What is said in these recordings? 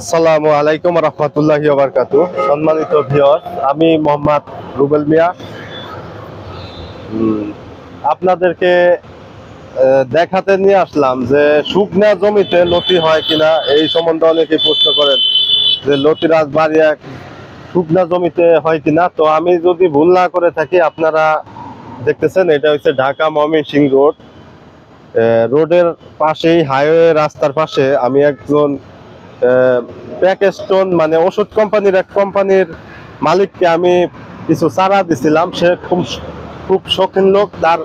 আসসালামু আলাইকুম রহমতুল্লাহি ওয়া বারাকাতুহু। সম্মানিত ভিউয়ার্স, আমি মোহাম্মদ রুবেল মিয়া আপনাদেরকে দেখাতে নিয়ে আসলাম যে শুকনা জমিতে লতি হয় কিনা। এই সম্বন্ধে অনেকেই প্রশ্ন করেন যে লতিরাজ বাড়িয়া শুকনা জমিতে হয় কিনা। তো আমি যদি ভুল না করে থাকি, আপনারা দেখতেছেন এটা হচ্ছে ঢাকা ময়মনসিংহ রোড। রোডের পাশেই, হাইওয়ে রাস্তার পাশে আমি একজন প্যাকেস্টোন মানে ওষুধ কোম্পানির এক কোম্পানির মালিককে আমি কিছু চারা দিছিলাম। সে খুব খুব শৌখিন লোক। তার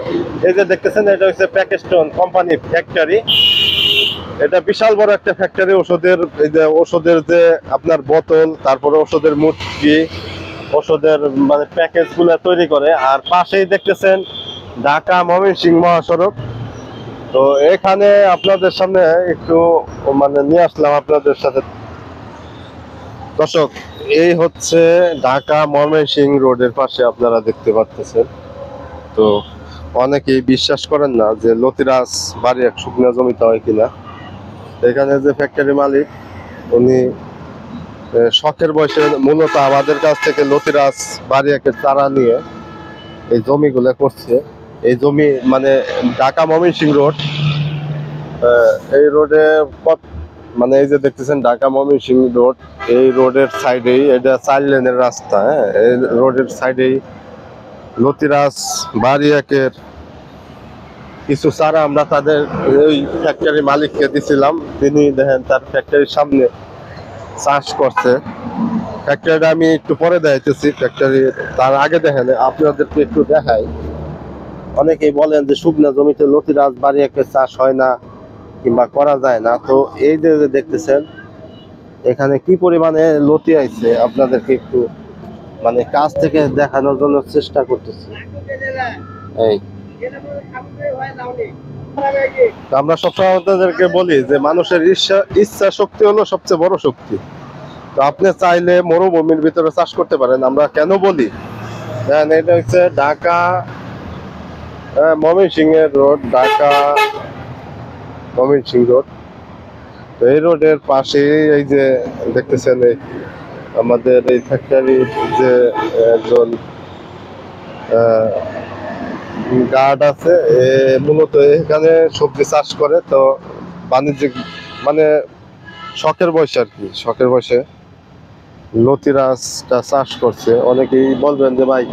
এই যে দেখতেছেন, এটা হচ্ছে প্যাকেস্টোন কোম্পানির ফ্যাক্টরি। এটা বিশাল বড় একটা ফ্যাক্টরি। ওষুধের এই যে ওষুধের যে আপনার বোতল, তারপরে ওষুধের মুটকি, ওষুধের মানে প্যাকেজ গুলা তৈরি করে। আর পাশেই দেখতেছেন ঢাকা ময়মনসিংহ মহাসড়ক। তো এখানে আপনাদের সামনে একটু মানে নিয়ে আসলাম আপনাদের সাথে। দর্শক, এই হচ্ছে ঢাকা ময়মনসিংহ রোডের পাশে আপনারা দেখতে পাচ্ছেন। তো অনেকেই বিশ্বাস করেন না যে লতিরাজ বাড়ি এক শুকনা জমিতে হয় কিনা। এখানে যে ফ্যাক্টরি মালিক, উনি শখের বয়সে মূলত আমাদের কাছ থেকে লতিরাজ বাড়ি একের চারা নিয়ে এই জমিগুলো করছে। এই জমি মানে ঢাকা ময়মনসিংহ রোড, এই রোডে মানে এই যে দেখতেছেন ঢাকা ময়মনসিংহ রোড, এই রোডের সাইডেই এটা 4 লেনের রাস্তা। হ্যাঁ, এই রোডের সাইডেই লতিরাজ বাড়ি একের কিছু চারা আমরা তাদের ওই ফ্যাক্টরি মালিককে দিছিলাম। তিনি দেখেন তার ফ্যাক্টরির সামনে চাষ করছে। ফ্যাক্টরিটা আমি একটু পরে দেখাইতেছি। ফ্যাক্টরি তার আগে দেখেন আপনাদেরকে একটু দেখাই। অনেকেই বলেন যে শুকনা জমিতে লতিরাজ বাড়ি একের চাষ হয় না কিংবা করা যায় না। তো এই যে দেখতেছেন এখানে কি পরিমাণে লতি আইছে, আপনাদেরকে একটু মানে কাছ থেকে দেখানোর জন্য চেষ্টা করতেছি। এই আমরা সবসময় আপনাদেরকে বলি যে মানুষের ইচ্ছা শক্তি হলো সবচেয়ে বড় শক্তি। তো আপনি চাইলে মরুভূমির ভিতরে চাষ করতে পারেন। আমরা কেন বলি, এটা হচ্ছে ঢাকা ময়মনসিংহের রোড, ঢাকা ময়মনসিংহ রোড। তো এই রোডের পাশে এই যে দেখতেছেন আমাদের এই ফ্যাক্টরির যে একজন গার্ড আছে, মূলত এখানে সবজি চাষ করে। তো বাণিজ্যিক মানে শখের বয়সে আর কি, শখের বয়সে লতিরাজটা চাষ করছে। অনেকেই বলবেন যে ভাই,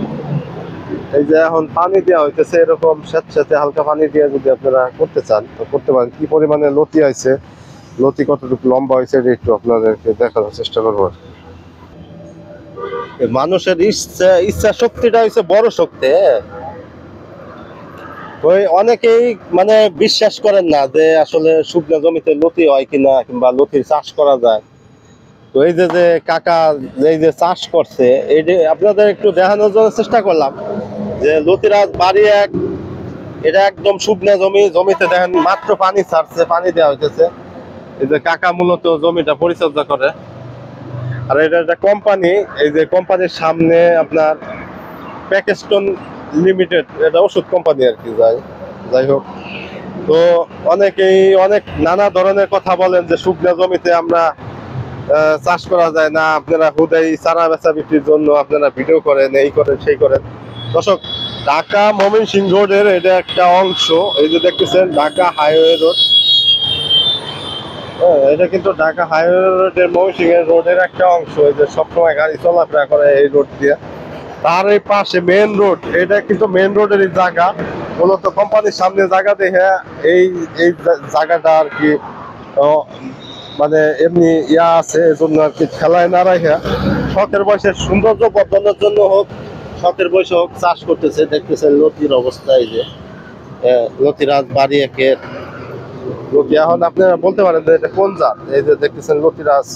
এই যে এখন পানি দেওয়া হইতেছে, এরকম স্যাঁতস্যাঁতে হালকা পানি দিয়ে যদি আপনারা করতে চান তো করতে পারেন। কি পরিমাণে লতি আছে, লতি কতটুকু লম্বা হয়েছে, এটা একটু আপনাদেরকে দেখানোর চেষ্টা করবো। মানুষের ইচ্ছা ইচ্ছা শক্তিটা হচ্ছে বড় শক্তি। ওই অনেকেই মানে বিশ্বাস করেন না যে আসলে শুকনো জমিতে লতি হয় কিনা কিংবা লতির চাষ করা যায়। তো এই যে যে কাকা এই যে চাষ করছে, এই যে আপনাদের একটু দেখানোর জন্য চেষ্টা করলাম যে লতিরাজ বাড়ি এক, এটা একদম শুকনো জমি। জমিতে দেখেন মাত্র পানি ছাড়ছে, পানি দেওয়া হইতেছে। এই যে কাকা মূলত জমিটা পরিচর্যা করে। আর এটা একটা কোম্পানি, এই যে কোম্পানির সামনে আপনার প্যাকেস্টোন লিমিটেড, এটা ওষুধ কোম্পানি আর কি। যাই হোক, তো অনেকেই অনেক নানা ধরনের কথা বলেন যে শুকনো জমিতে আমরা চাষ করা যায় না। আপনারা হুদাই চারা বেচা বিক্রির জন্য আপনারা ভিডিও করেন, এই করেন সেই করেন। দর্শক, ঢাকা ময়মনসিংহ রোডের এটা একটা অংশ। এই যে দেখতেছেন ঢাকা হাইওয়ে রোড। এটা কিন্তু ঢাকা হাইওয়ে রোডের ময়মনসিংহ রোডের একটা অংশ। এই যে সবসময় গাড়ি চলাফেরা করে এই রোড দিয়ে। তার এই পাশে মেন রোড, এটা কিন্তু মেন রোডের জায়গা। মূলত কোম্পানির সামনে জায়গা দেখে এই এই জায়গাটা আর কি মানে এমনি ইয়া আছে, এজন্য আর কি খেলায় না রাখা শখের বয়সের সৌন্দর্য বর্ধনের জন্য হোক, শখের বয়সে হোক চাষ করতেছে। দেখতেছেন লতির অবস্থা, এই যে লতিরাজ বাড়ি একের লতি। এখন আপনারা বলতে পারেন যে এটা কোন জাত। এই যে দেখতেছেন লতিরাজ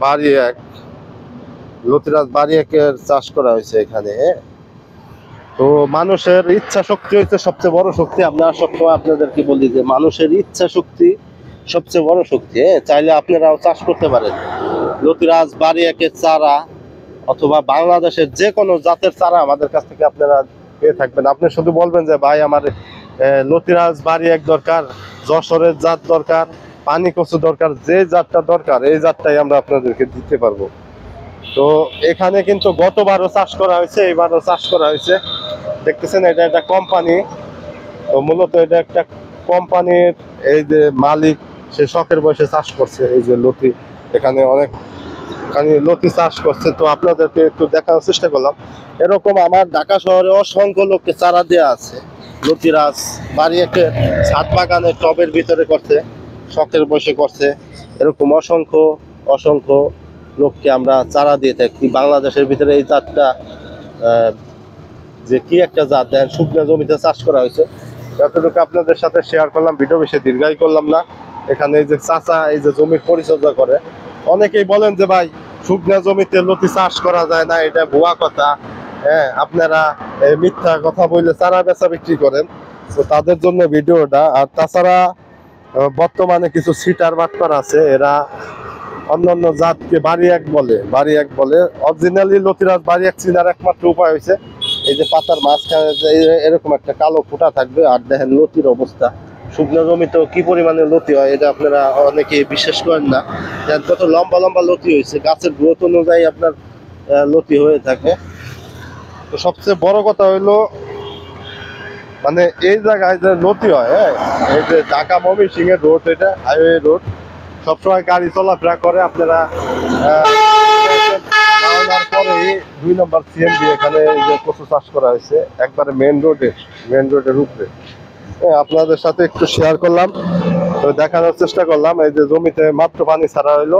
বাড়ি এক, লতিরাজ বাড়ি একের চাষ করা হয়েছে এখানে। তো মানুষের ইচ্ছা শক্তি হচ্ছে সবচেয়ে বড় শক্তি। আমরা সবসময় আপনাদেরকে বলি যে মানুষের ইচ্ছা শক্তি সবচেয়ে বড় শক্তি। চাইলে আপনারাও চাষ করতে পারেন লতিরাজ বাড়ি একের চারা, অথবা বাংলাদেশের যে কোনো জাতের চারা আমাদের কাছ থেকে আপনারা পেয়ে থাকবেন। আপনি শুধু বলবেন যে ভাই আমার লতিরাজ বাড়ি এক দরকার, যশোরের জাত দরকার, পানি কচু দরকার, যে জাতটা দরকার এই জাতটাই আমরা আপনাদেরকে দিতে পারবো। তো এখানে কিন্তু গতবারও চাষ করা হয়েছে, এবারও চাষ করা হয়েছে। দেখতেছেন এটা একটা কোম্পানি, তো মূলত এটা একটা কোম্পানির এই যে মালিক, সে শখের বয়সে চাষ করছে। এই যে লতি, এখানে অনেক লতি চাষ করছে। তো আপনাদেরকে একটু দেখানোর চেষ্টা করলাম। এরকম আমার ঢাকা শহরে অসংখ্য লোককে চারা দেওয়া আছে। লতিরাজ বাড়ি একটা ছাদ বাগানের টবের ভিতরে করছে, শখের বয়সে করছে। এরকম অসংখ্য অসংখ্য লোককে আমরা চারা দিয়ে থাকি। বাংলাদেশের ভিতরে এই জাতটা যে কি একটা জাত, দেখেন শুকনো জমিতে চাষ করা হয়েছে। যতটুকু আপনাদের সাথে শেয়ার করলাম, ভিডিও বেশি দীর্ঘায়ী করলাম না। এখানে এই যে চাচা এই যে জমির পরিচর্যা করে, অনেকেই বলেন যে ভাই শুকনো জমিতে লতি চাষ করা যায় না, এটা ভুয়া কথা। হ্যাঁ, আপনারা মিথ্যা কথা বলে চারা বেচা বিক্রি করেন। তো তাদের জন্য ভিডিওটা। আর তাছাড়া বর্তমানে কিছু সিটার বাটপার আছে, এরা অন্যান্য জাতকে বাড়ি এক বলে। অরিজিনালি লতিরাজ বাড়ি এক চিনার একমাত্র উপায় হয়েছে এই যে পাতার মাঝখানে যে এরকম একটা কালো ফুটা থাকবে। আর দেখেন লতির অবস্থা, শুকনো জমিতেও কি পরিমাণে লতি হয় এটা আপনারা অনেকে বিশ্বাস করেন না। দেখেন কত লম্বা লম্বা লতি হয়েছে, গাছের গ্রোথ অনুযায়ী আপনার লতি হয়ে থাকে। তো সবচেয়ে বড় কথা হইলো মানে এই জায়গায় যে লতি হয়, হ্যাঁ, এই যে ঢাকা ময়মনসিংহ রোড, এটা হাইওয়ে রোড, সবসময় গাড়ি চলাফেরা করে। আপনারা পরেই 2 নম্বর সিএমডি এখানে যে কচু চাষ করা হয়েছে, একবারে মেন রোডের উপরে। আপনাদের সাথে একটু শেয়ার করলাম, তো দেখানোর চেষ্টা করলাম। এই যে জমিতে মাত্র পানি ছাড়া হইলো।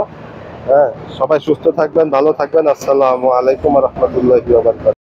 হ্যাঁ, সবাই সুস্থ থাকবেন, ভালো থাকবেন। আসসালামু আলাইকুম ওয়া রাহমাতুল্লাহি ওয়া বারাকাতুহু।